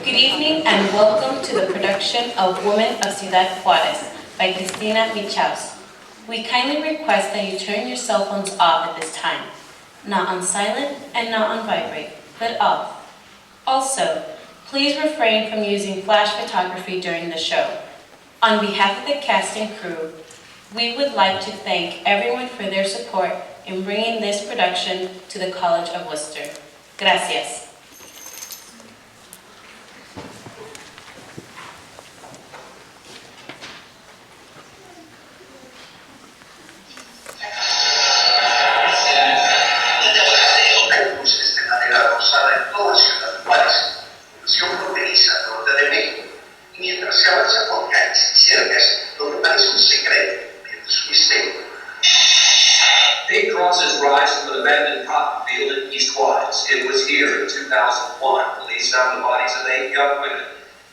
Good evening and welcome to the production of Women of Ciudad Juarez by Cristina Michaus. We kindly request that you turn your cell phones off at this time. Not on silent and not on vibrate, but off. Also, please refrain from using flash photography during the show. On behalf of the cast and crew, we would like to thank everyone for their support in bringing this production to the College of Wooster. Gracias. En toda Ciudad Juárez, nación fronteriza norte de México, y mientras se avanza por calles y cercas, lo que parece un secreto pierde su misterio. Big crosses rise from an abandoned cotton field in East Juárez. It was here in 2001 police found the bodies of 8 young women.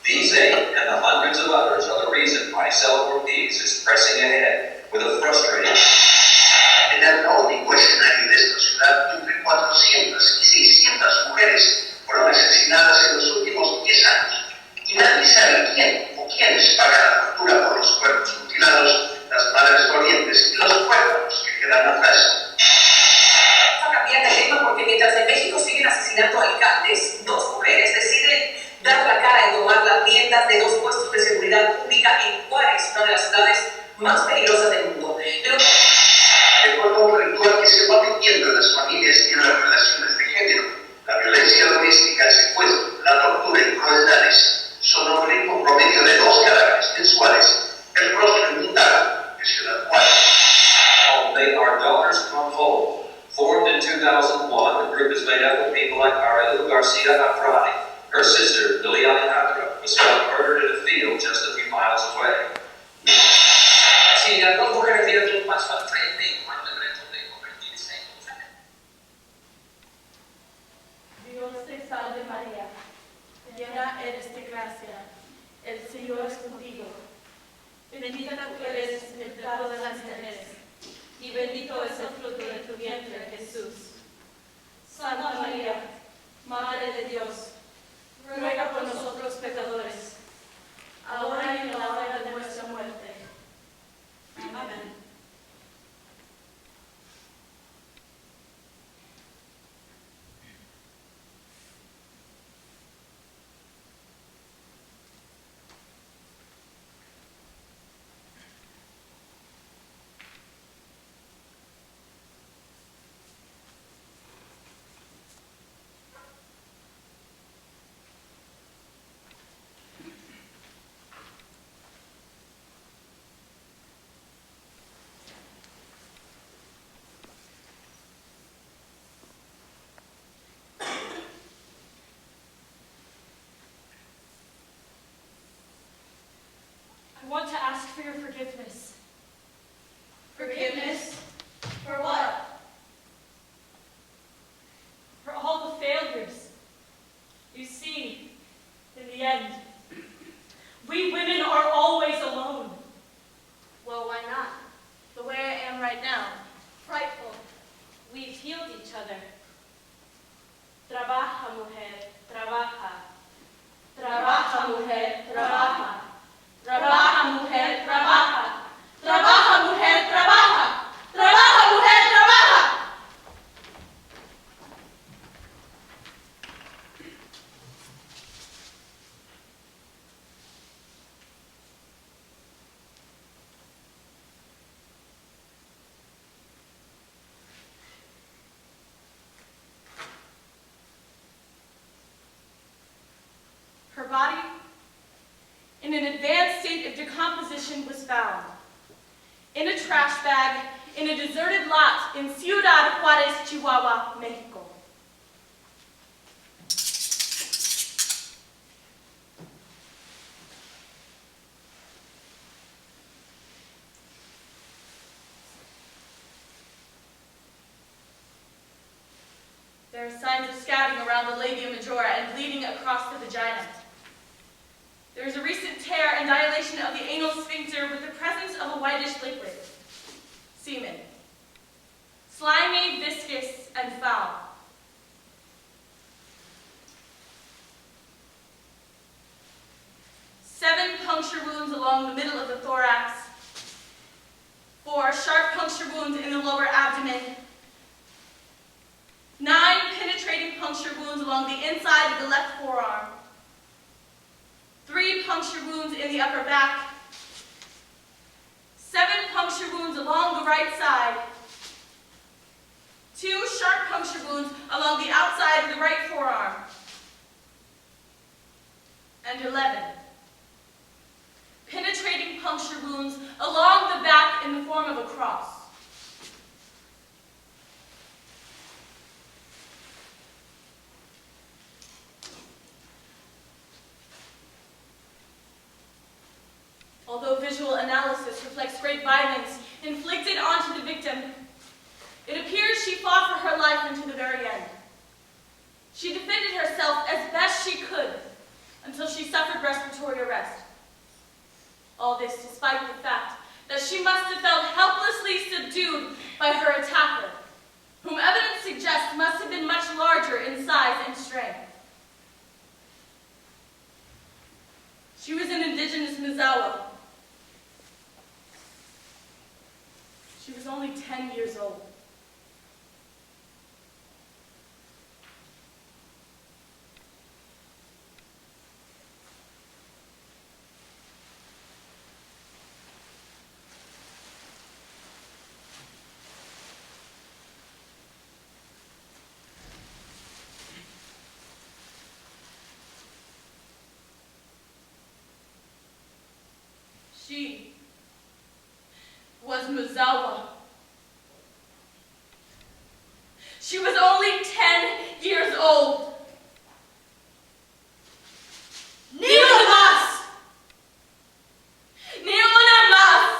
These 8 and the hundreds of others are the reason Marisa Ortiz is pressing ahead with a frustrating. En el caótico escenario de esta ciudad, entre 400 y 600 mujeres fueron asesinadas en los últimos 10 años, y nadie sabe quién o quiénes pagan la factura por los cuerpos mutilados, las madres dolientes y los cuerpos que quedan atrás. Vamos a cambiar de tema porque mientras en México siguen asesinando alcaldes, 2 mujeres deciden dar la cara y tomar las riendas de 2 puestos de seguridad pública en Juárez, una de las ciudades más peligrosas del mundo. El fuego ritual que se va metiendo en las familias y en las relaciones de género, la violencia doméstica, el secuestro, la tortura y crueldades son a un ritmo promedio de 2 cadáveres mensuales, el rostro inmutable de Ciudad Juárez. They are Daughters Come Home. Formed in 2001, the group is made up of people like Haywood Garcia Andrade. Her sister, Liliana Ithaca, was found murdered in a field just a few miles away. Sí, las 2 mujeres dieron un paso al frente y tomaron el reto de convertirse en mujeres. Dios te salve María, llena eres de gracia, el Señor es contigo. Bendita tú eres entre todas las mujeres, y bendito es el fruto de tu vientre, Jesús. Santa María, Madre de Dios, ruega por nosotros pecadores, ahora y en la hora de nuestra muerte. Amén. I want to ask for your forgiveness. Forgiveness? For what? For all the failures. You see, in the end, we women are always alone. Well, why not? The way I am right now, frightful. We've healed each other. Trabaja, mujer, trabaja. Trabaja, mujer, trabaja. Trabaja, mujer, trabaja. Trabaja, mujer, trabaja. Trabaja, mujer, trabaja. Her body, in an advanced state of decomposition, was found in a trash bag in a deserted lot in Ciudad Juarez, Chihuahua, Mexico. There are signs of scabby around the labia majora and bleeding across the vagina. There is a recent tear and dilation of the anal sphincter with the presence of a whitish liquid. Semen. Slimy, viscous, and and foul. 7 puncture wounds along the middle of the thorax, 4 sharp puncture wounds in the lower abdomen, 9 penetrating puncture wounds along the inside of the left forearm, 3 puncture wounds in the upper back, 7 puncture wounds along the right side, 2 sharp puncture wounds along the outside of the right forearm, and 11 penetrating puncture wounds along the back in the form of a cross. Although visual analysis reflects great violence inflicted onto the victim, it appears she fought for her life until the very end. She defended herself as best she could until she suffered respiratory arrest. All this despite the fact that she must have felt helplessly subdued by her attacker, whom evidence suggests must have been much larger in size and strength. She was an indigenous Mizawa. She was only 10 years old. She was Mizawa. She was only 10 years old. Neonamas! Neonamas!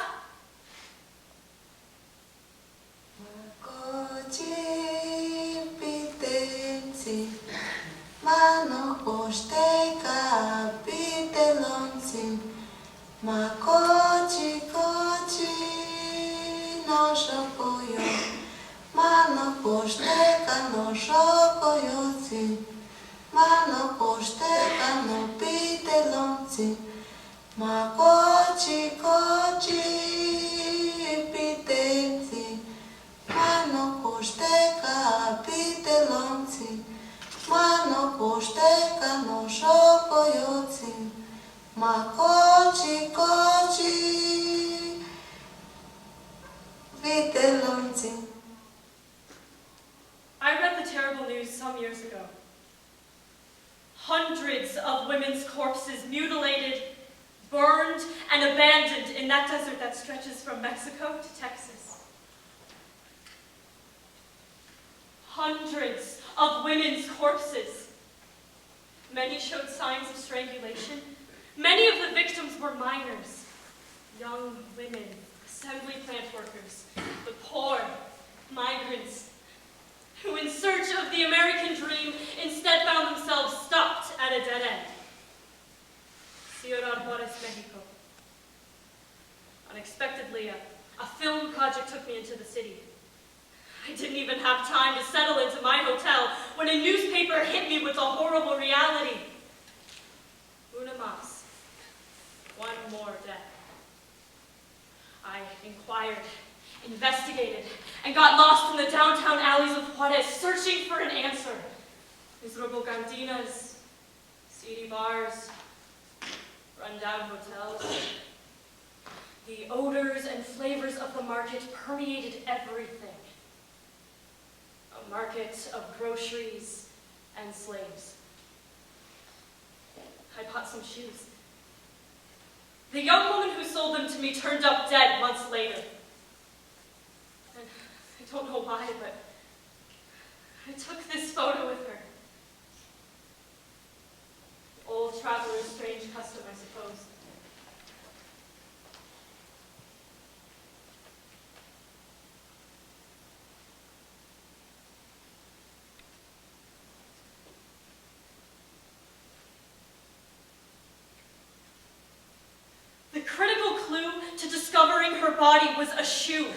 I read the terrible news some years ago. Hundreds of women's corpses mutilated, burned, and abandoned in that desert that stretches from Mexico to Texas. Hundreds of women's corpses. Many showed signs of strangulation. Many of the victims were minors, young women, assembly plant workers, the poor, migrants, who in search of the American dream instead found themselves stopped at a dead end. Ciudad Juarez, Mexico. Unexpectedly, a film project took me into the city. I didn't even have time to settle into my hotel when a newspaper hit me with a horrible reality. Una más. One more death. I inquired, investigated, and got lost in the downtown alleys of Juarez, searching for an answer. Miserable cantinas, seedy bars, run-down hotels. The odors and flavors of the market permeated everything. A market of groceries and slaves. I bought some shoes. The young woman who sold them to me turned up dead months later. And I don't know why, but I took this photo with her. Old traveler's strange custom, I suppose. The critical clue to discovering her body was a shoe.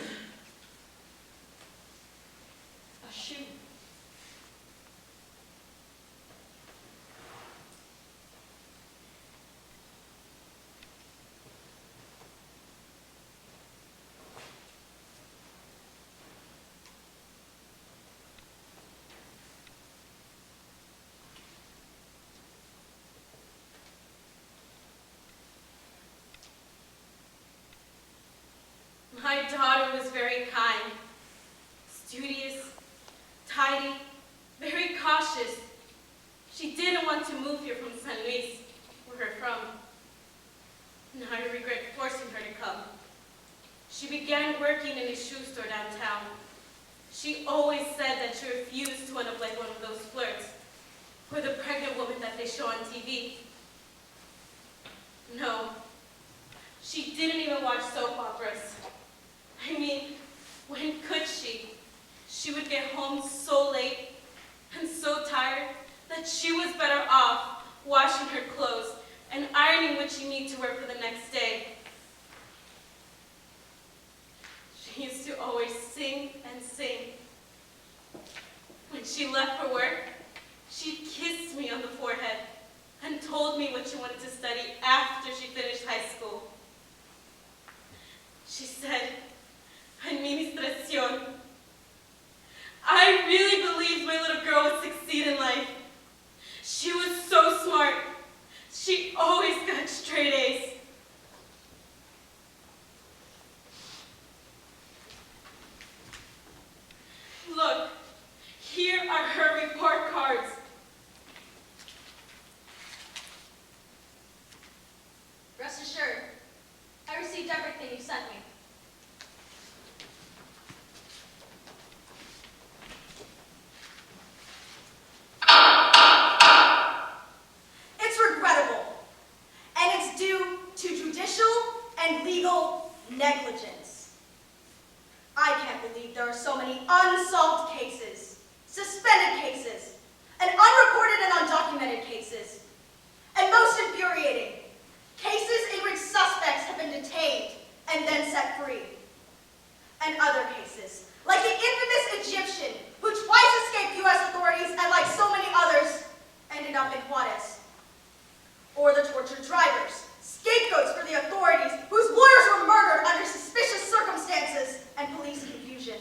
A shoe. My daughter was very kind, studious, tidy, very cautious. She didn't want to move here from San Luis, where we're from. Now I regret forcing her to come. She began working in a shoe store downtown. She always said that she refused to end up like one of those flirts, or the pregnant woman that they show on TV. No, she didn't even watch soap operas. I mean, when could she? She would get home so late and so tired that she was better off washing her clothes and ironing what she needed to wear for the next day. She used to always sing and sing. When she left for work, she kissed me on the forehead and told me what she wanted to study after she finished high school. She said, administración. I really believed my little girl would succeed in life. She was so smart. She always got straight A's. Look, here are her report cards. Rest assured, I received everything you sent me. It's regrettable, and it's due to judicial and legal negligence. I can't believe there are so many unsolved cases, suspended cases, and unreported and undocumented cases. And most infuriating, cases in which suspects have been detained and then set free. And other cases, like the infamous Egyptian who twice escaped U.S. authorities and, like so many others, ended up in Juarez. Or the tortured drivers, scapegoats for the authorities whose lawyers were murdered under suspicious circumstances and police confusion.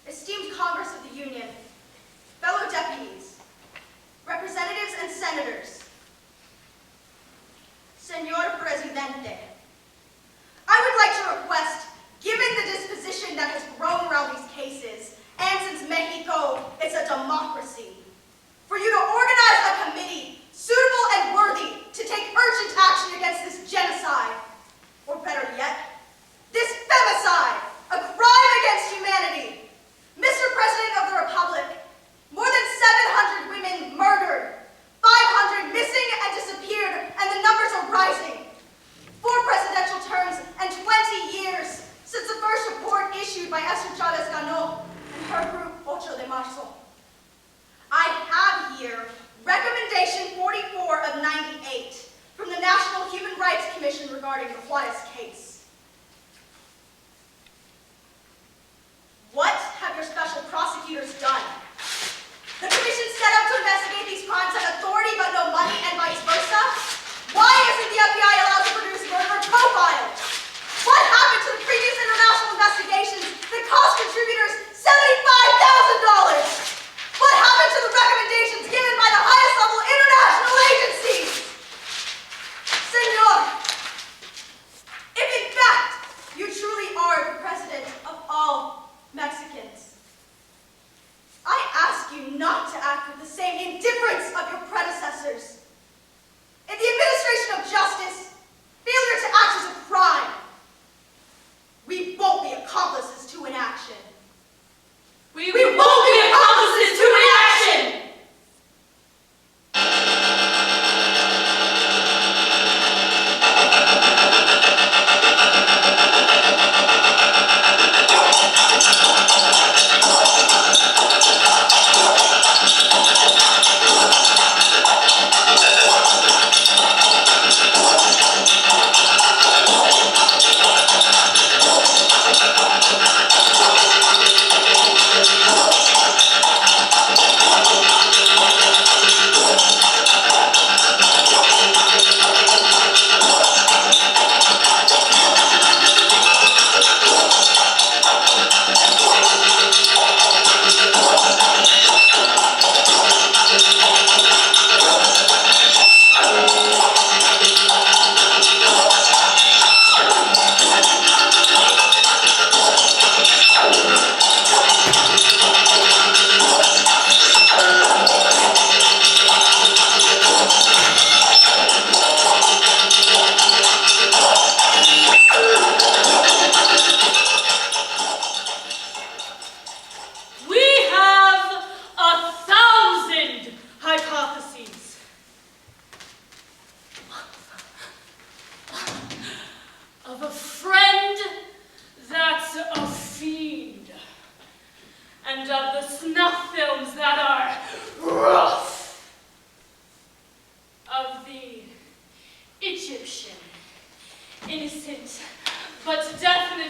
Esteemed Congress of the Union, fellow deputies, representatives and senators, Señor Presidente, I would like to request, given the disposition that has grown around these cases, and since Mexico is a democracy, for you to organize a committee suitable and worthy to take urgent action against this genocide, or better yet,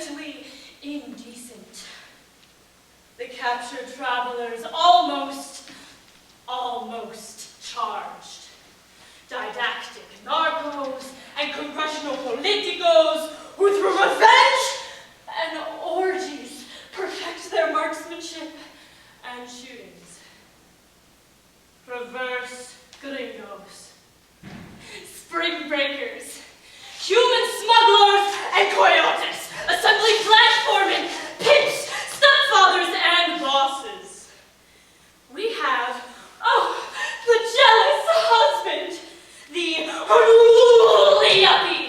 abjectly indecent. The captured travelers almost charged. Didactic narcos and congressional politicos who through revenge and orgies perfect their marksmanship and shootings. Perverse gringos, spring breakers, human smugglers and coyotes, assembly platformen, pimps, stepfathers, and bosses. We have, the jealous husband, the unruly yuppie,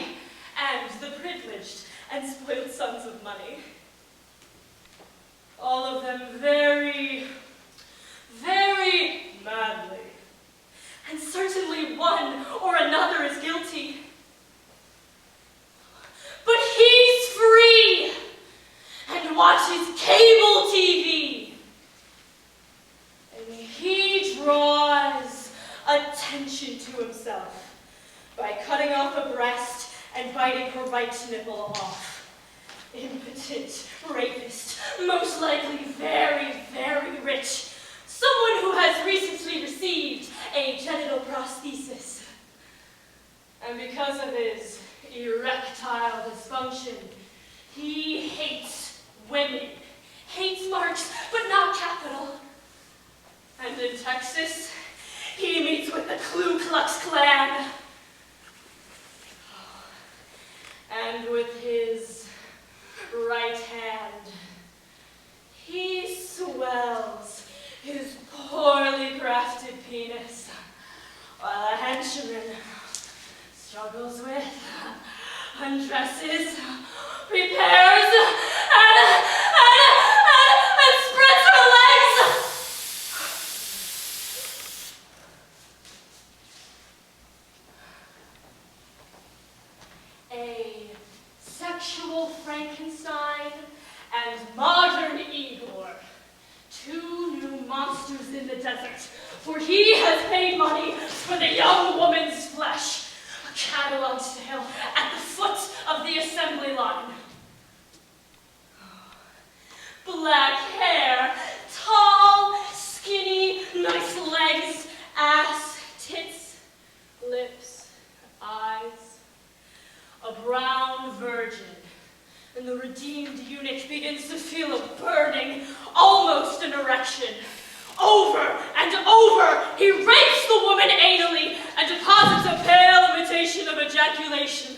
and the privileged and spoiled sons of money. All of them very, very madly. And certainly one or another is guilty. But he's free and watches cable TV. And he draws attention to himself by cutting off a breast and biting her right nipple off. Impotent, rapist, most likely very, very rich. Someone who has recently received a genital prosthesis. And because of his erectile dysfunction, he hates women. Hates marks, but not capital. And in Texas, he meets with the Ku Klux Klan. And with his right hand, he swells his poorly crafted penis, while a henchman struggles with, undresses, prepares, and spreads her legs. A sexual Frankenstein and modern Igor. Two new monsters in the desert, for he has paid money for the young woman's flesh. A catalog sale at the foot of the assembly line. Black hair, tall, skinny, nice legs, ass, tits, lips, eyes. A brown virgin. And the redeemed eunuch begins to feel a burning, almost an erection. Over and over, he rapes the woman anally and deposits a pale imitation of ejaculation.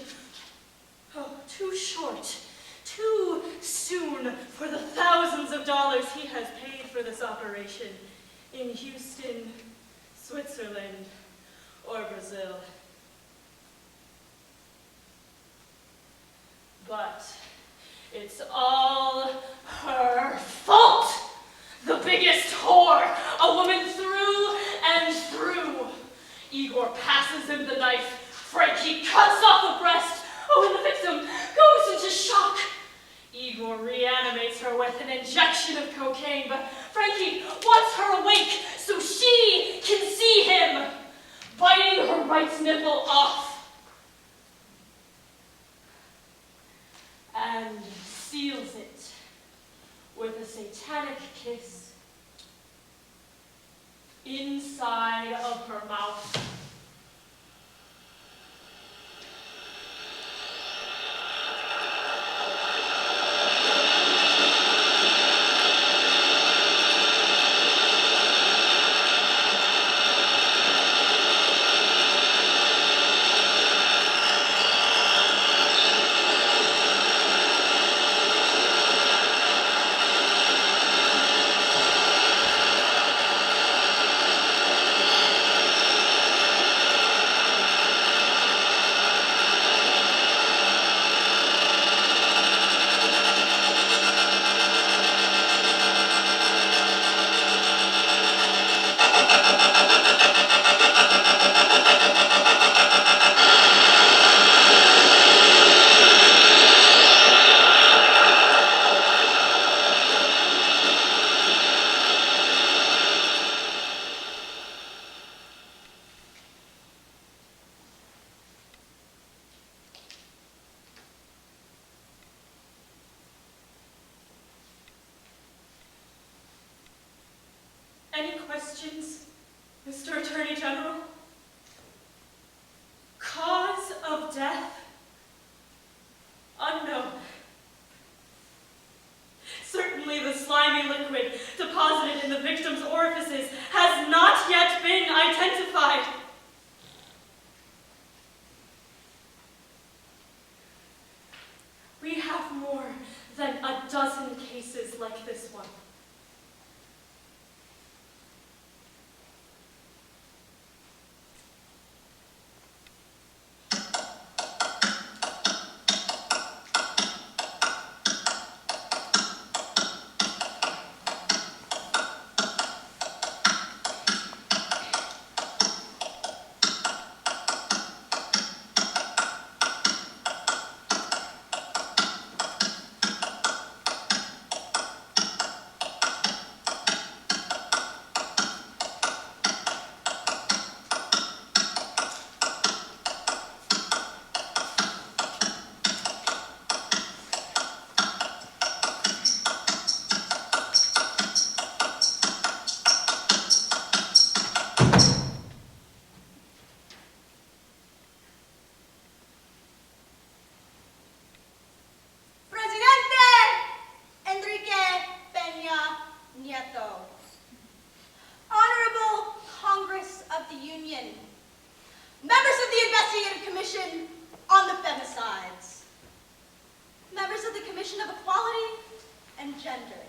Oh, too short, too soon for the thousands of dollars he has paid for this operation in Houston, Switzerland, or Brazil. But it's all her fault. The biggest whore, a woman through and through. Igor passes him the knife. Frankie cuts off a breast. Oh, and the victim goes into shock. Igor reanimates her with an injection of cocaine, but Frankie wants her awake so she can see him, biting her right nipple off. And seals it with a satanic kiss inside of her mouth. Mr. Attorney General, cause of death unknown. Certainly the slimy liquid deposited in the victim's orifices has not yet been identified. We have more than a dozen cases like this one. Members of the Investigative Commission on the Femicides. Members of the Commission of Equality and Gender.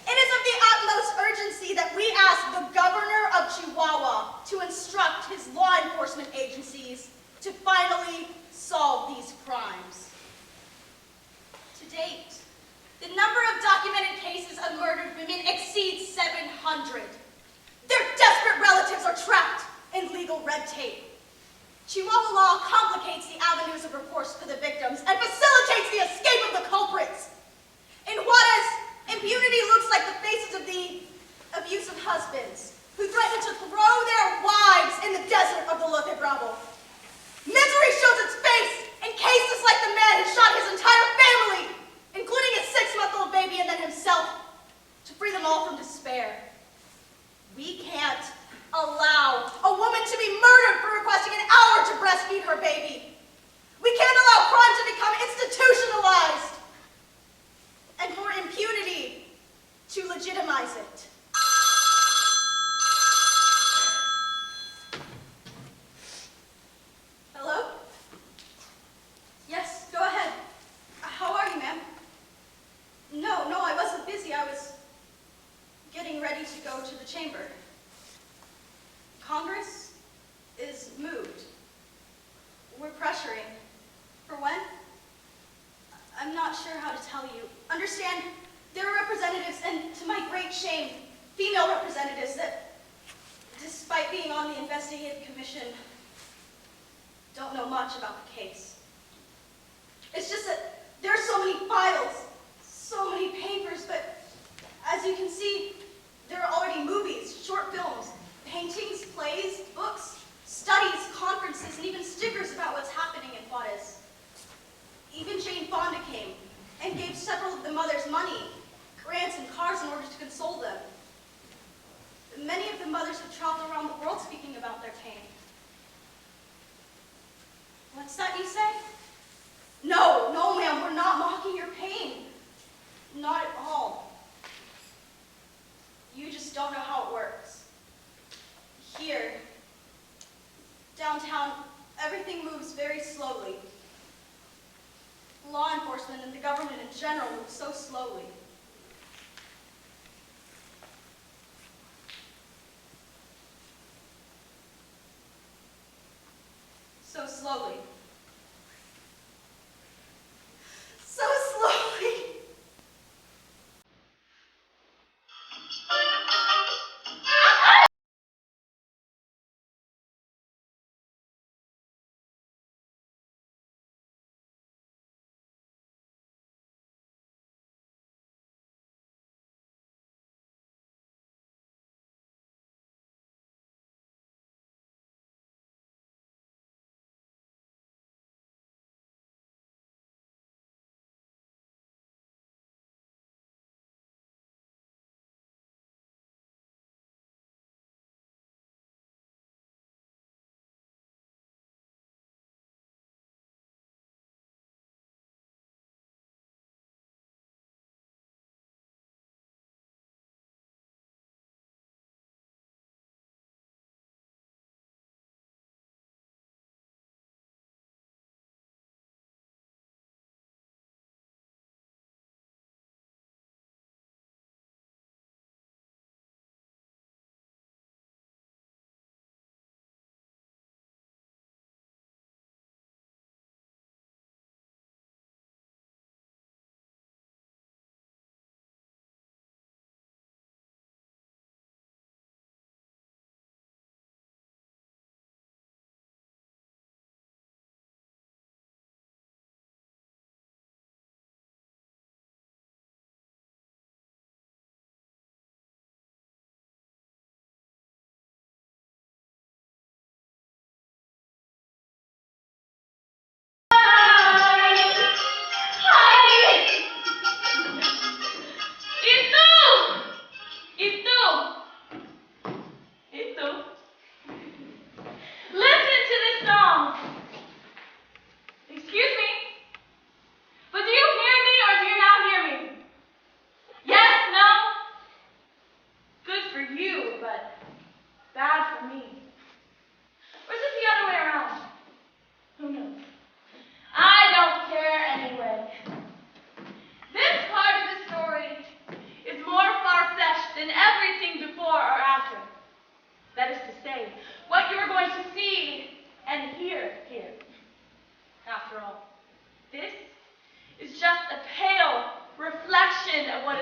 It is of the utmost urgency that we ask the Governor of Chihuahua to instruct his law enforcement agencies to finally solve these crimes. To date, the number of documented cases of murdered women exceeds 700. Their desperate relatives are trapped in legal red tape. Chihuahua law complicates the avenues of recourse for the victims and facilitates the escape of the culprits. In Juarez, impunity looks like the faces of the abusive husbands who threaten to throw their wives in the desert of the Lote Bravo. Misery shows its face in cases like the man who shot his entire family, including his 6-month-old baby and then himself, to free them all from despair. We can't allow a woman to be murdered for requesting an hour to breastfeed her baby. We can't allow crime to become institutionalized and for impunity to legitimize it. Hello? Yes, go ahead. How are you, ma'am? No, I wasn't busy. I was getting ready to go to the chamber. Congress is moved. We're pressuring. For when? I'm not sure how to tell you. Understand, there are representatives, and to my great shame, female representatives that, despite being on the investigative commission, don't know much about the case. It's just that there are so many files, so many papers, but as you can see, there are already movies, short films, paintings, plays, books, studies, conferences, and even stickers about what's happening in Juarez. Even Jane Fonda came and gave several of the mothers money, grants, and cars in order to console them. Many of the mothers have traveled around the world speaking about their pain. What's that you say? No, ma'am, we're not mocking your pain. Not at all. You just don't know how it works. Here, downtown, everything moves very slowly. Law enforcement and the government in general move so slowly. So slowly.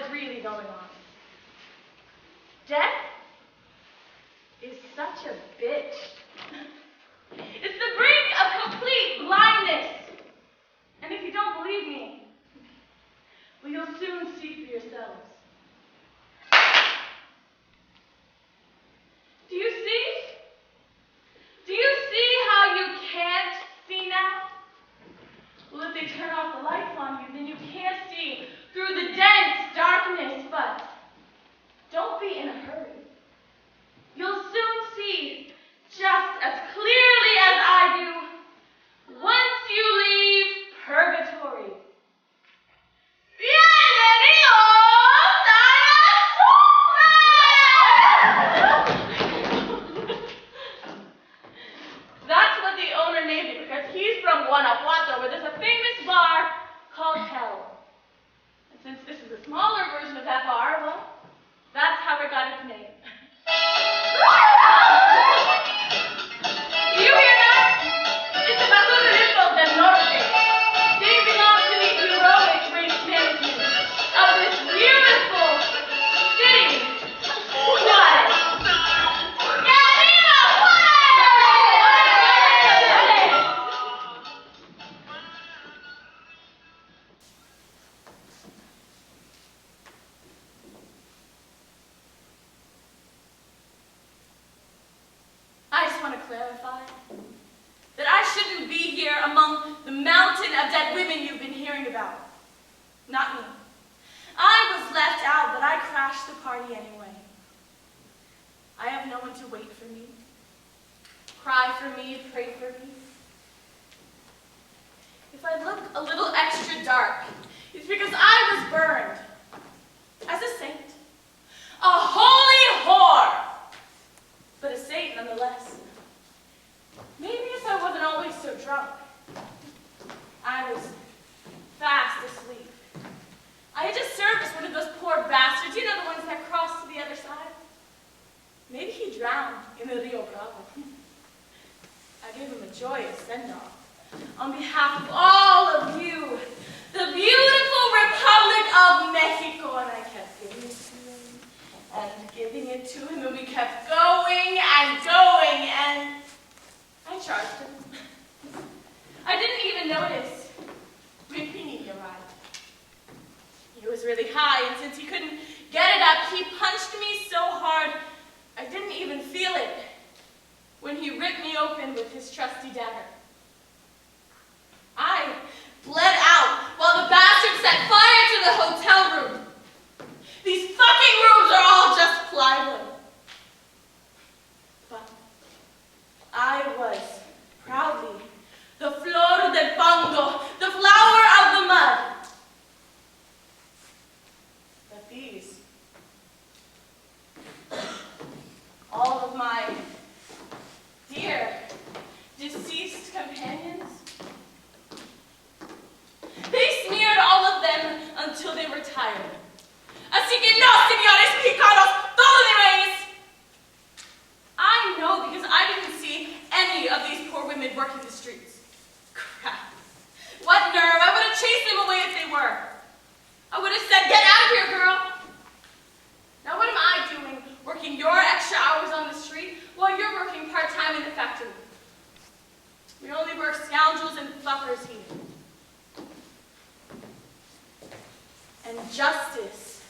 is really going on. Death is such a bitch. It's the brink of complete blindness. And if you don't believe me, well, you'll soon see for yourselves. Do you see? Do you see how you can't see now? Well, if they turn off the lights on you, then you can't see through the dense darkness, but don't be in a hurry. You'll soon see just as clearly as I do once you leave purgatory. That's what the owner named it, because he's from Guanajuato, where there's a famous bar called Hell. And since this is a smaller version of that bar, well, that's how it got its name. Do you hear that? It's the Basuritos del Norte. They belong to the heroic race management of this beautiful city. Juarez. I just want to clarify that I shouldn't be here among the mountain of dead women you've been hearing about. Not me. I was left out, but I crashed the party anyway. I have no one to wait for me, cry for me, pray for me. If I look a little extra dark, it's because I was burned as a saint, a holy whore, but a saint nonetheless. Maybe if I wasn't always so drunk. I was fast asleep. I had just serviced one of those poor bastards, you know, the ones that crossed to the other side. Maybe he drowned in the Rio Bravo. I gave him a joyous send-off on behalf of all of you, the beautiful Republic of Mexico, and I kept giving it to him and giving it to him, and we kept going and going, and I charged him. I didn't even notice when he arrived. He was really high, and since he couldn't get it up, he punched me so hard I didn't even feel it when he ripped me open with his trusty dagger. I bled out while the bastard set fire to the hotel room. These fucking rooms are all just plywood. But I was proudly the flor del fango, the flower of the mud. But these, all of my dear deceased companions, they smeared all of them until they were tired. Así que no, señores mexicanos, todo de raíz. I know because I didn't see any of these poor women working the streets. Crap. What nerve. I would have chased them away if they were. I would have said, get out of here, girl. Now what am I doing, working your extra hours on the street while you're working part-time in the factory? We only work scoundrels and fuckers here. And justice,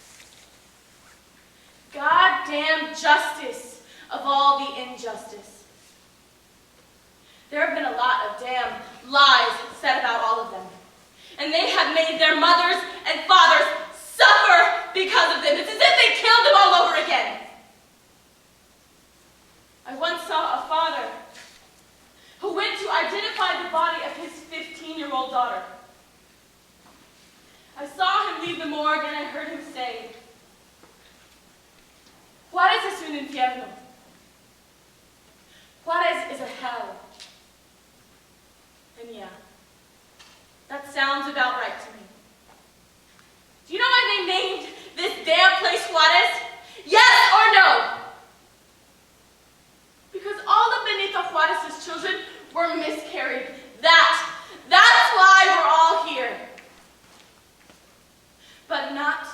goddamn justice of all the injustice. There have been a lot of damn lies said about all of them. And they have made their mothers and fathers suffer because of them. It's as if they killed them all over again. I once saw a father who went to identify the body of his 15-year-old daughter. I saw him leave the morgue and I heard him say, Juarez es un infierno. Juarez is a hell. And yeah, that sounds about right to me. Do you know why they named this damn place Juarez? Yes or no? Because all of Benito Juarez's children were miscarried. That's why we're all here. But not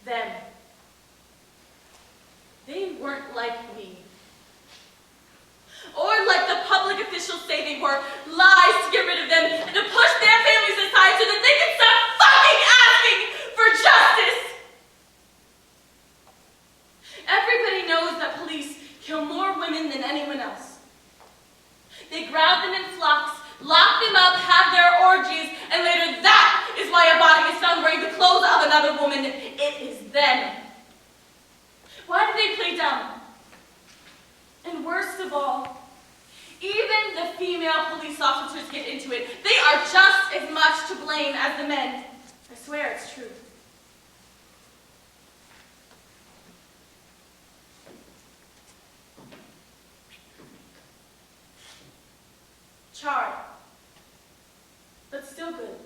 them. They weren't like me. Or like the public officials say they were, lies to get rid of them and to push their families aside so that they can stop fucking asking for justice. Everybody knows that police kill more women than anyone else. They grab them in flocks, lock them up, have their orgies, and later that is why a body is found wearing the clothes of another woman. It is them. Why do they play dumb? And worst of all, even the female police officers get into it. They are just as much to blame as the men. I swear it's true. Charred, but still good.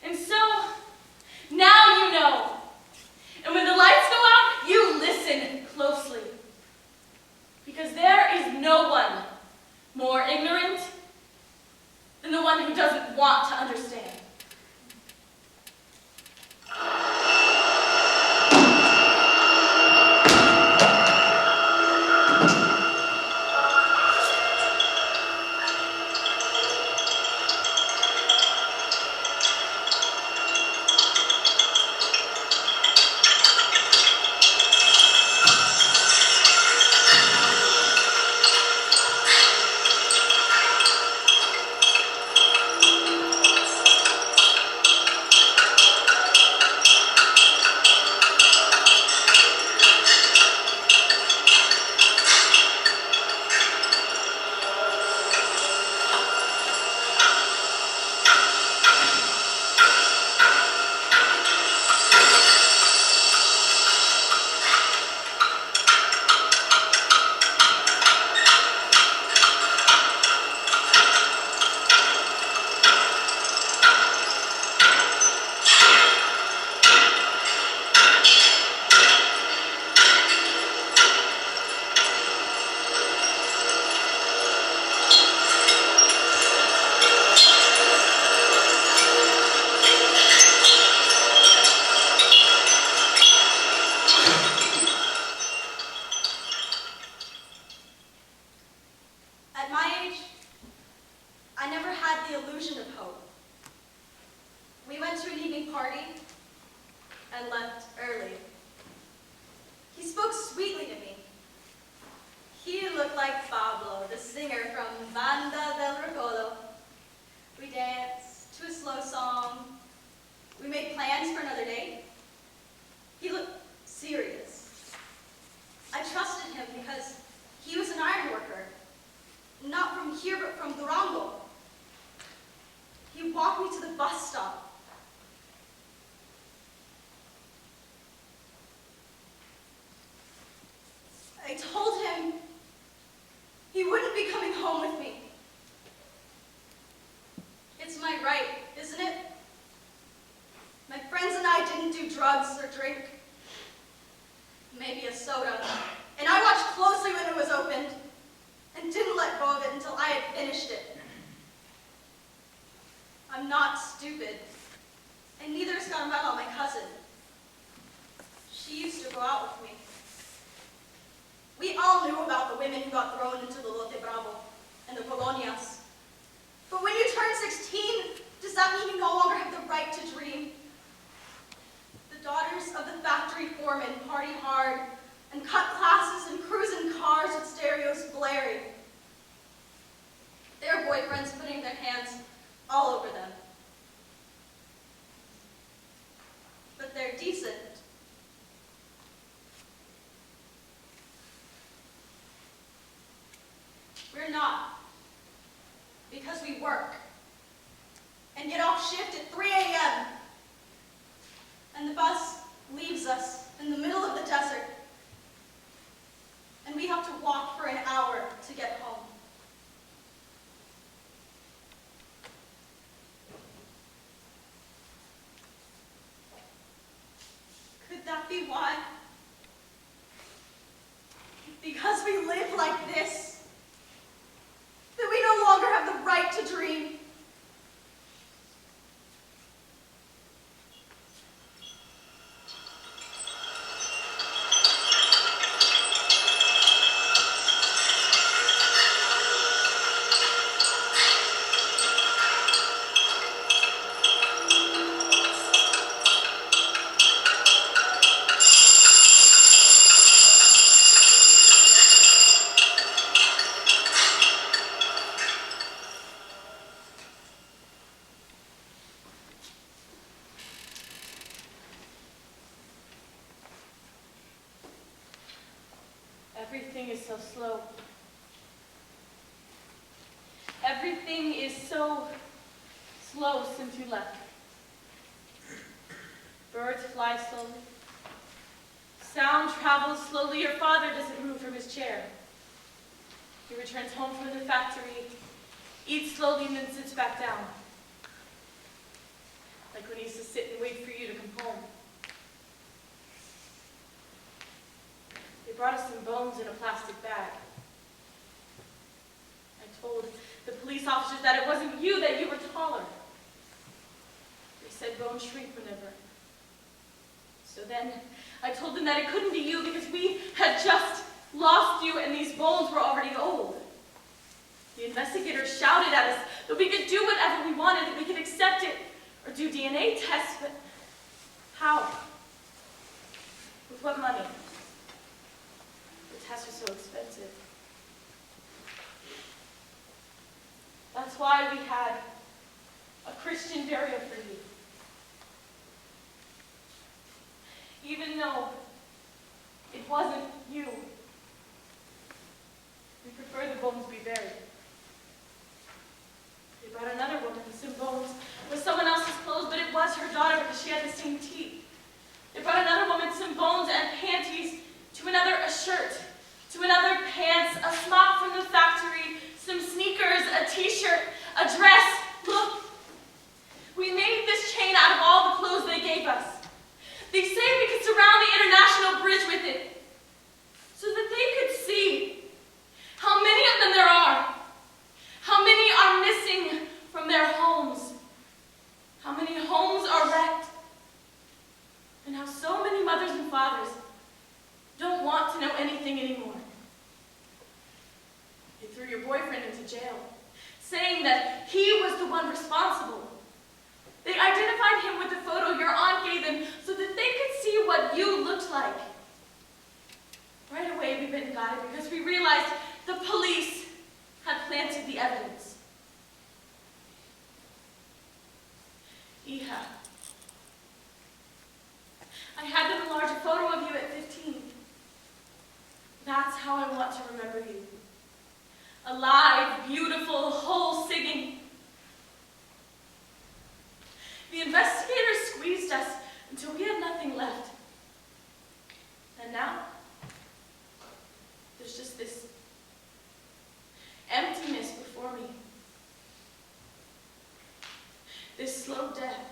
And so, now you know. And when the lights go out, you listen closely. Because there is no one more ignorant than the one who doesn't want to understand. I told him he wouldn't be coming home with me. It's my right, isn't it? My friends and I didn't do drugs or drink. Maybe a soda. And I watched closely when it was opened and didn't let go of it until I had finished it. I'm not stupid. And neither is Carmela, my cousin. She used to go out with me. We all knew about the women who got thrown into the Lote Bravo and the colonias. But when you turn 16, does that mean you no longer have the right to dream? The daughters of the factory foremen party hard and cut classes and cruise in cars with stereos blaring. Their boyfriends putting their hands all over them. But they're decent. We're not. Because we work. And get off shift at 3 a.m. And the bus leaves us in the middle of the desert. And we have to walk for an hour to get home. Could that be why? Because we live like this, that we no longer have the right to dream. Everything is so slow. Everything is so slow since you left. Birds fly slowly. Sound travels slowly. Your father doesn't move from his chair. He returns home from the factory, eats slowly, and then sits back down. Like when he used to sit and wait for you to come home. They brought us some bones in a plastic bag. I told the police officers that it wasn't you, that you were taller. They said bones shrink whenever. So then I told them that it couldn't be you because we had just lost you and these bones were already old. The investigators shouted at us that we could do whatever we wanted, that we could accept it or do DNA tests, but how? With what money? The tests are so expensive. That's why we had a Christian burial for you. Even though it wasn't you, we prefer the bones be buried. They brought another woman with some bones with someone else's clothes, but it was her daughter because she had the same teeth. They brought another woman some bones and panties, to another a shirt, to another pants, a smock from the factory, some sneakers, a t-shirt, a dress. Look, we made this chain out of all the clothes they gave us. They say we could surround the International Bridge with it, so that they could see how many of them there are, how many are missing from their homes, how many homes are wrecked, and how so many mothers and fathers don't want to know anything anymore. They threw your boyfriend into jail, saying that he was the one responsible. They identified him with the photo your aunt gave them so that they could see what you looked like. Right away, we went and got it because we realized the police had planted the evidence. Iha. I had them enlarge a photo of you at 15. That's how I want to remember you. Alive, beautiful, whole, singing. The investigators squeezed us until we had nothing left. And now, there's just this emptiness before me. This slow death.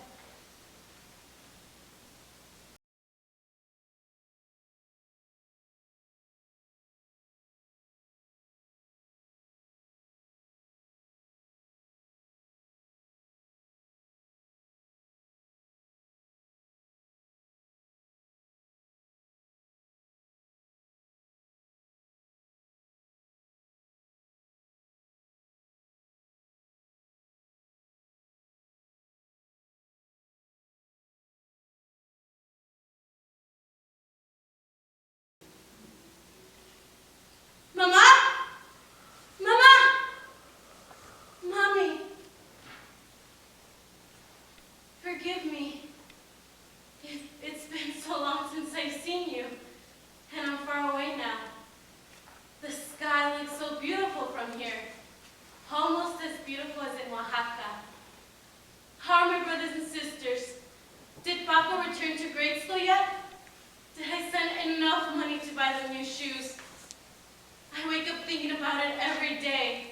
Mama? Mama? Mommy? Forgive me. It's been so long since I've seen you, and I'm far away now. The sky looks so beautiful from here, almost as beautiful as in Oaxaca. How are my brothers and sisters? Did Papa return to grade school yet? Did I send enough money to buy them new shoes? I wake up thinking about it every day.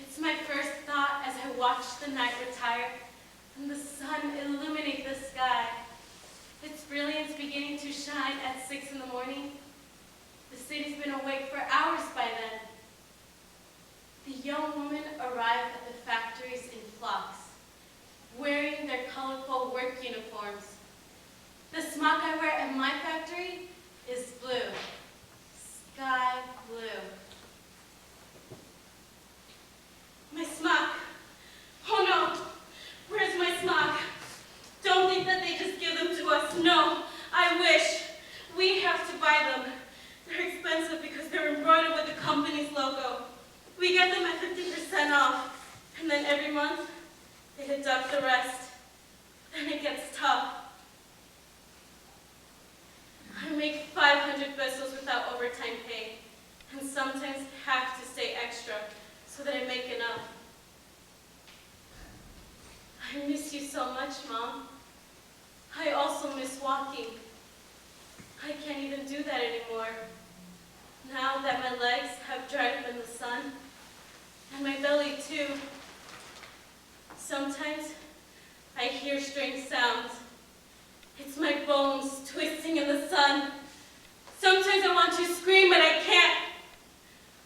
It's my first thought as I watch the night retire and the sun illuminate the sky. Its brilliance beginning to shine at 6 in the morning. The city's been awake for hours by then. The young women arrive at the factories in flocks, wearing their colorful work uniforms. The smock I wear at my factory is blue. Sky blue. My smock. Oh no, where's my smock? Don't think that they just give them to us. No, I wish. We have to buy them. They're expensive because they're embroidered with the company's logo. We get them at 50% off, and then every month they deduct the rest. Then it gets tough. I make 500 pesos without overtime pay. so that I make enough. I miss you so much, Mom. I also miss walking. I can't even do that anymore. Now that my legs have dried up in the sun, and my belly too. Sometimes I hear strange sounds. It's my bones twisting in the sun. Sometimes I want to scream, but I can't.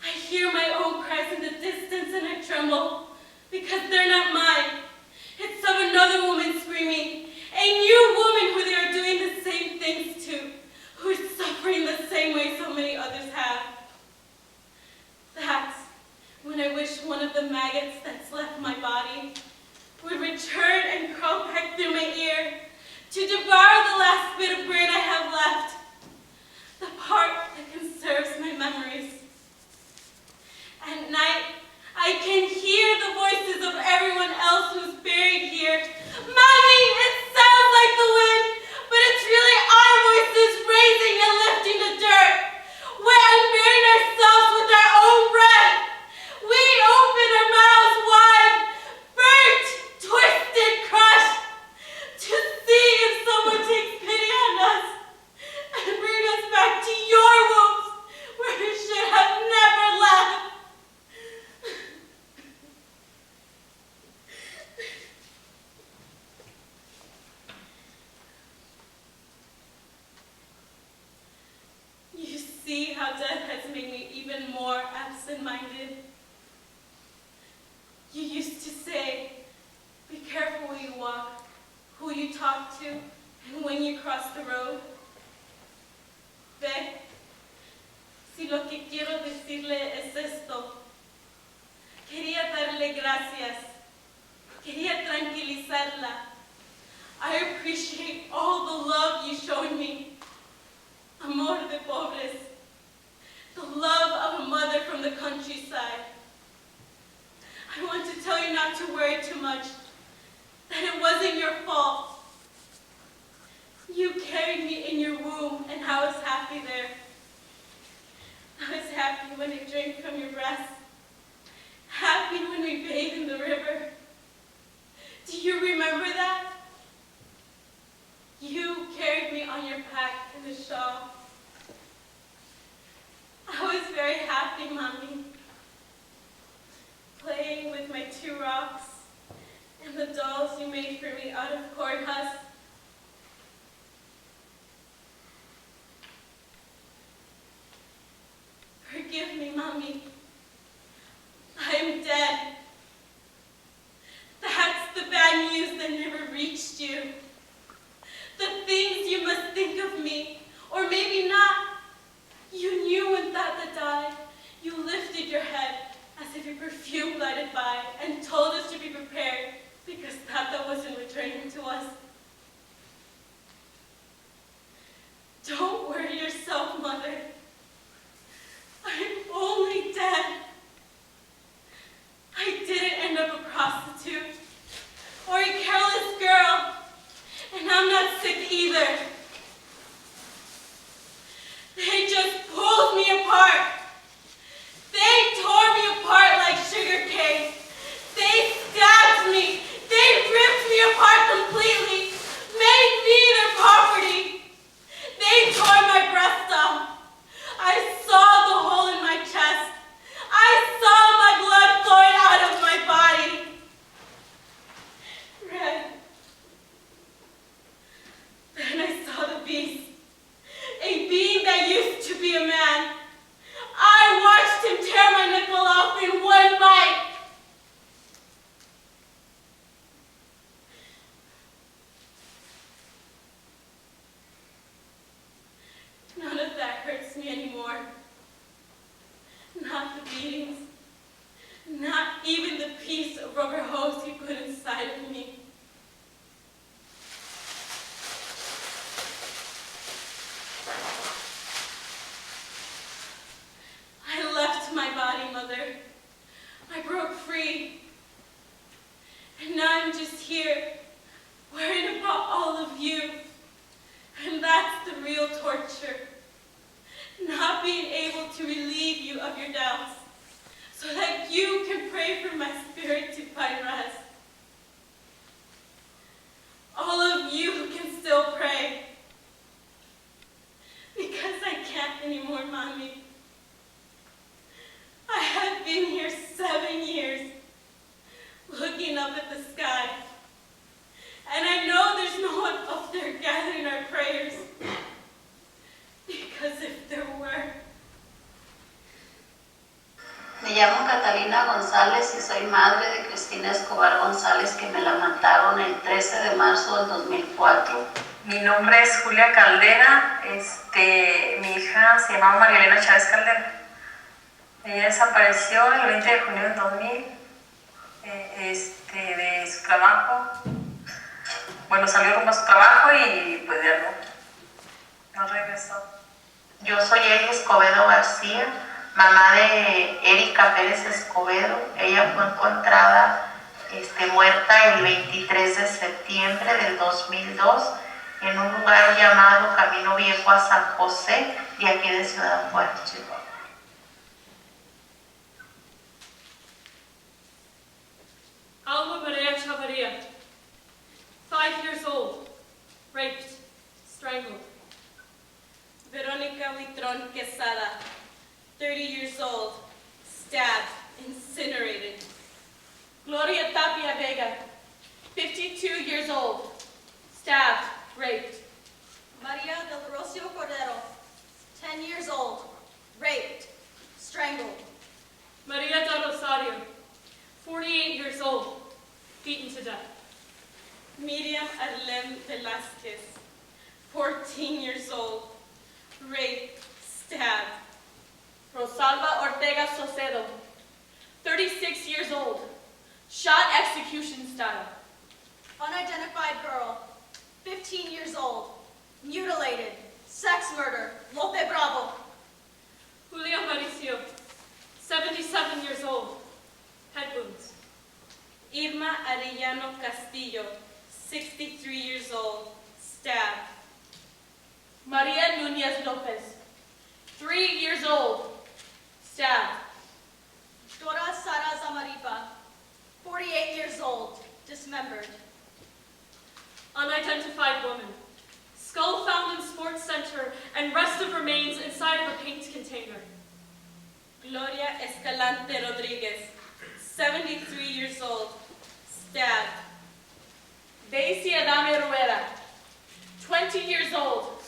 I hear my own cries in the distance and I tremble, because they're not mine. It's of another woman screaming, a new woman who they are doing the same things to, who is suffering the same way so many others have. That's when I wish one of the maggots that's left my body would return and crawl back through my ear to devour the last bit of brain I have left, the part that conserves my memories. At night, I can hear the voices of everyone else who's buried here. Mommy, it sounds like the wind, but it's really our voices raising and lifting the dirt. We're unburying ourselves with our own breath. We open our mouths wide, burnt, twisted, crushed, to see if someone takes pity on us and bring us back to your wombs where we should have never left. You see how death has made me even more absent-minded. You used to say, be careful where you walk, who you talk to, and when you cross the road. Ve, si lo que quiero decirle es esto. Quería darle gracias. Quería tranquilizarla. I appreciate all the love you showed me. Amor de pobres. The love of a mother from the countryside. I want to tell you not to worry too much. That it wasn't your fault. You carried me in your womb, and I was happy there. I was happy when I drank from your breast. Happy when we bathed in the river. Do you remember that? You carried me on your back in the shawl. I was very happy, Mommy. Playing with my 2 rocks and the dolls you made for me out of corn husks. Forgive me, Mommy. I'm dead. That's the bad news that never reached you. The things you must think of me, or maybe not. You knew when Tata died. You lifted your head as if your perfume glided by and told us to be prepared because Tata wasn't returning to us. Don't worry yourself, Mother. I'm only dead. I didn't end up a prostitute or a careless girl, and I'm not sick either. They just pulled me apart. They tore me apart like sugar cane. They stabbed me. They ripped me apart completely, made me their property. They tore my breast off. I saw the hole in my chest. I saw my blood flowing out of my body. Red. Then I saw llamo Catalina González y soy madre de Cristina Escobar González, que me la mataron el 13 de marzo del 2004. Mi nombre es Julia Caldera. Mi hija se llamaba María Elena Chávez Caldera. Ella desapareció el 20 de junio del 2000 de su trabajo. Bueno, salió rumbo a su trabajo y pues ya no regresó. Yo soy Eri Escobedo García, mamá de Erika Pérez Escobedo. Ella fue encontrada muerta el 23 de septiembre del 2002 en un lugar llamado Camino Viejo a San José, de aquí de Ciudad Juarez, Chihuahua. Alma Maria Chavarria, 5 years old, raped, strangled. Verónica Huitrón Quesada, 30 years old, stabbed, incinerated. Gloria Tapia Vega, 52 years old, stabbed, raped. Maria del Rocio Cordero, 10 years old, raped, strangled. Maria del Rosario, 48 years old, beaten to death. Miriam Arlem Velázquez, 14 years old, raped, stabbed. Rosalba Ortega Socedo, 36 years old, shot execution style. Unidentified girl, 15 years old, mutilated, sex murder, Lope Bravo. Julia Mauricio, 77 years old, head wounds. Irma Arellano Castillo, 63 years old, stabbed. Maria Nunez Lopez, 3 years old, stabbed. Dora Sara Zamaripa, 48 years old, dismembered. Unidentified woman, skull found in sports center and rest of remains inside of a paint container. Gloria Escalante Rodriguez, 73 years old, stabbed. Daisy Adame Rueda, 20 years old,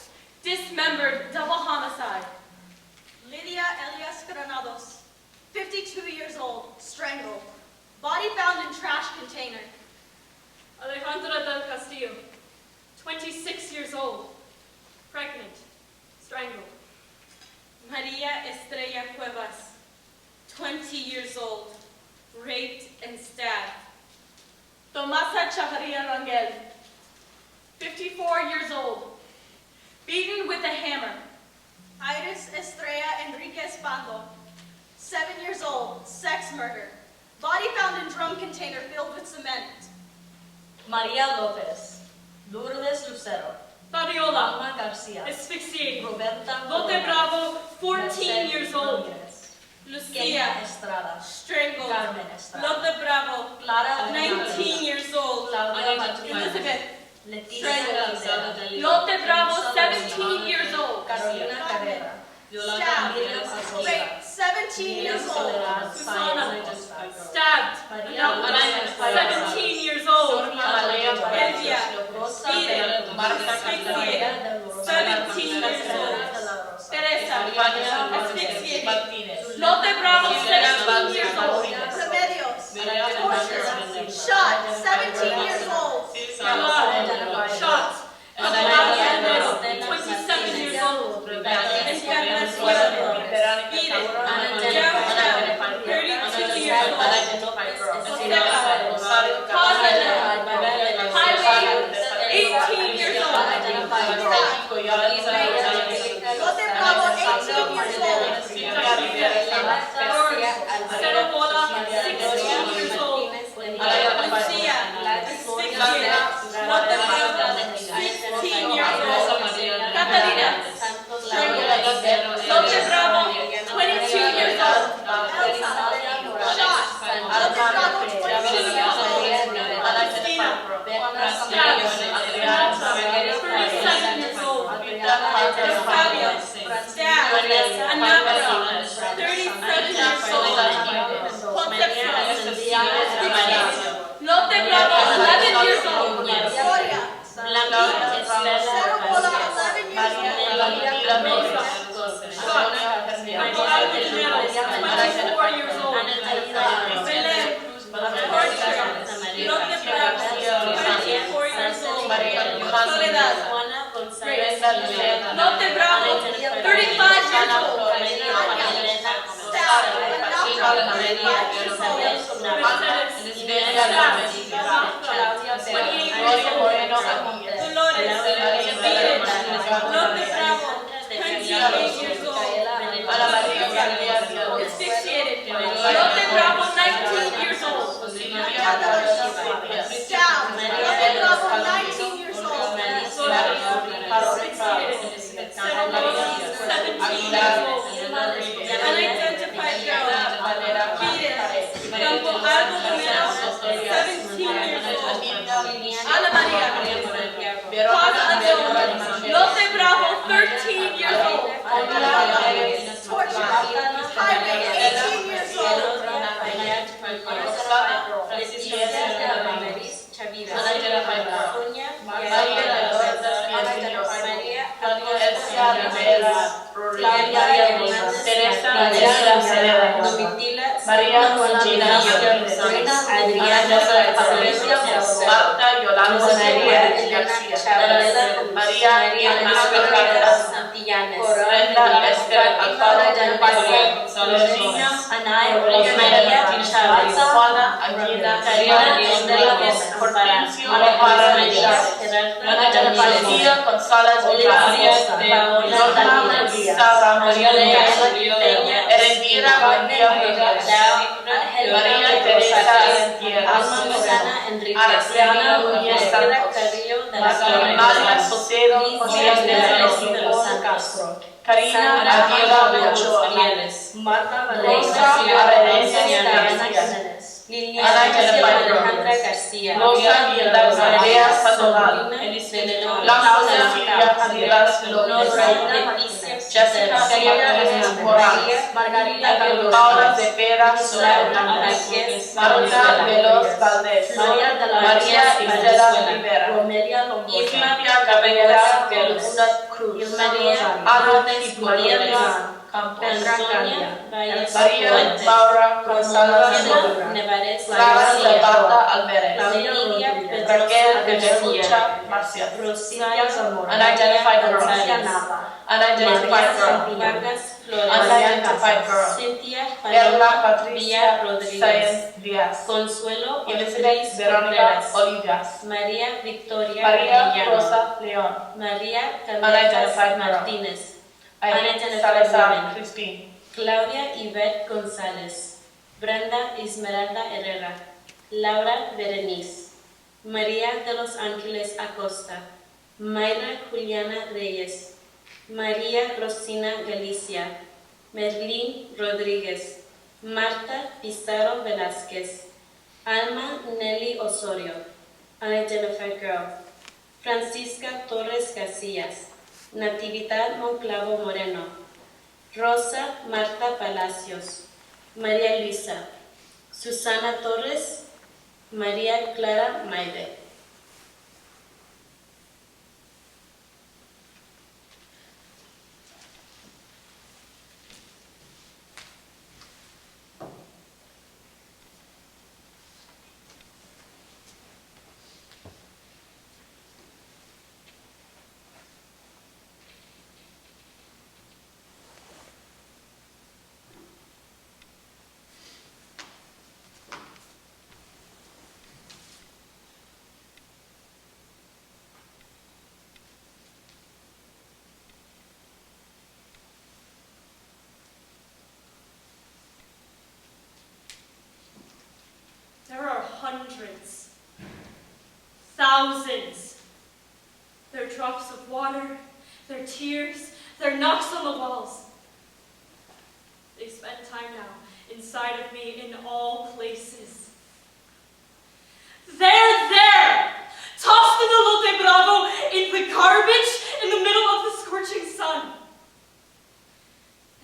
dismembered, double homicide. Lydia Elias Granados, 52 years old, strangled. Body found in trash container. Alejandra del Castillo, 26 years old, pregnant, strangled. Maria Estrella Cuevas, 20 years old, raped and stabbed. Tomasa Chavarria Rangel, 54 years old, beaten with a hammer. Iris Estrella Enriquez Bando, 7 years old, sex murder. Body found in drum container filled with cement. Maria Lopez, Lourdes Lucero, Fabiola Alma Garcia, asphyxiated. Roberta Lote Bravo, 14 years old, Lucia Estrada, strangled. Carmen Estrada, Lotte Bravo, Clara 19 years old, Claudia Elizabeth Leticia strangled. Lote Bravo, 17 years old, Carolina Carrera, Stabbed, Miriam Acosta, raped, 17 years old. Susana, Acosta, stabbed, Maria 17 years old, Elvia, Eden, Marta asphyxiated, 17 years old. Teresa, asphyxiated. Lote Bravo, 17 years old, Remedios, torture, shot, 17 years old. shot, Claudia 27 years old, Encarnación, Eden, Yamcha, 32 years old. Josefa, Cosana, Highway, 18 years old. Lote Bravo, 18 years old. Cero Bola, 16 years old, Lucia, asphyxiated. Lotte Bravo, 16 years old. Catalina, strangled. Lotte Bravo, 22 years old. Shot, Lote Bravo, 22 years old. Cristina, stabbed, 37 years old, Fabio, stabbed. Anapra, 37 years old. Concepcion, asphyxiated. Lotte Bravo, 11 years old. Gloria, Cero Bola, 11 years old. shot, Nicolás Dinero, 27 24 years old. Belén, torture. Lotte Bravo, 24 years old. Soledad, Grace. Lotte Bravo, 35 years old. Starr, Dolores, Lotte Bravo, 28 years old. Asphyxiated. Lotte Bravo, 19 years old. Starr, Lotte Bravo, 19 years old. Asphyxiated. 17 years old. Unidentified girl. Beaten. Campo Algo Romero, 17 years old. Ana Maria. Paz Adame. Lotte Bravo, 13 years old. Torture. Highway, 18 years old. María Juanina Adriana Patricia Marta Yolanda María Santillanes Brenda Esther Alfaro los niños María Chávez Juana Aguina Hortensio María González Norma Sara María Erendira María María Teresa Alma Susana Araceliana Núñez María Socedo José Castro Karina Aguila Ochoa Marta Rosa Arenas Ana Alejandra García Rosa Hilda María Sandoval Laura Cecilia Canilas López Jessica Morales Margarita Paula de Vera Marta Veloz Valdés María Isela Rivera Silvia Gabriela Luna Cruz Ana Hipólita Campos María Laura González Clara Zapata Alvarez Raquel García Marcial Unidentified girl Unidentified girl Perla Patricia Sáenz Díaz Consuelo Elizabeth Verónica Olivas María Victoria María Rosa León María Unidentified Martínez Salazar Crispin Claudia Yvette González Brenda Esmeralda Herrera Laura Berenice María de los Ángeles Acosta Mayra Juliana Reyes María Rosina Galicia Merlín Rodríguez Marta Pizarro Velázquez Alma Nelly Osorio Unidentified Girl Francisca Torres Garcías Natividad Monclavo Moreno Rosa Marta Palacios María Luisa Susana Torres María Clara Maide. There are hundreds, thousands. Their drops of water, their tears, their knocks on the walls. They spend time now inside of me in all places. They're there, tossed in the Lotte Bravo, in the garbage, in the middle of the scorching sun.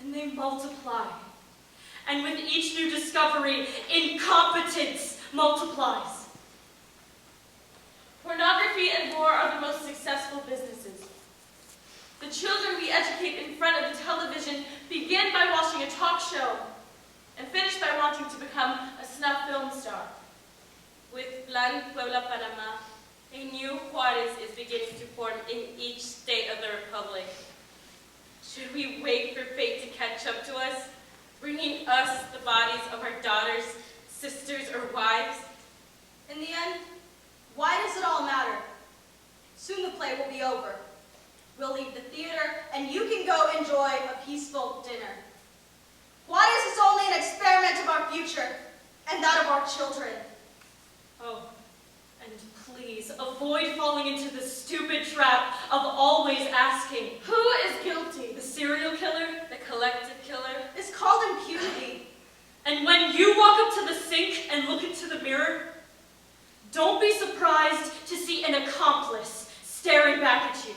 And they multiply. And with each new discovery, incompetence multiplies. Pornography and war are the most successful businesses. The children we educate in front of the television begin by watching a talk show and finish by wanting to become a snuff film star. With Plan Puebla Panama, a new Juarez is beginning to form in each state of the Republic. Should we wait for fate to catch up to us, bringing us the bodies of our daughters, sisters, or wives? In the end, why does it all matter? Soon the play will be over. We'll leave the theater, and you can go enjoy a peaceful dinner. Juarez is only an experiment of our future, and that of our children. Oh, and please avoid falling into the stupid trap of always asking, Who is guilty? the serial killer, the collective killer? It's called impunity. And when you walk up to the sink and look into the mirror, don't be surprised to see an accomplice staring back at you.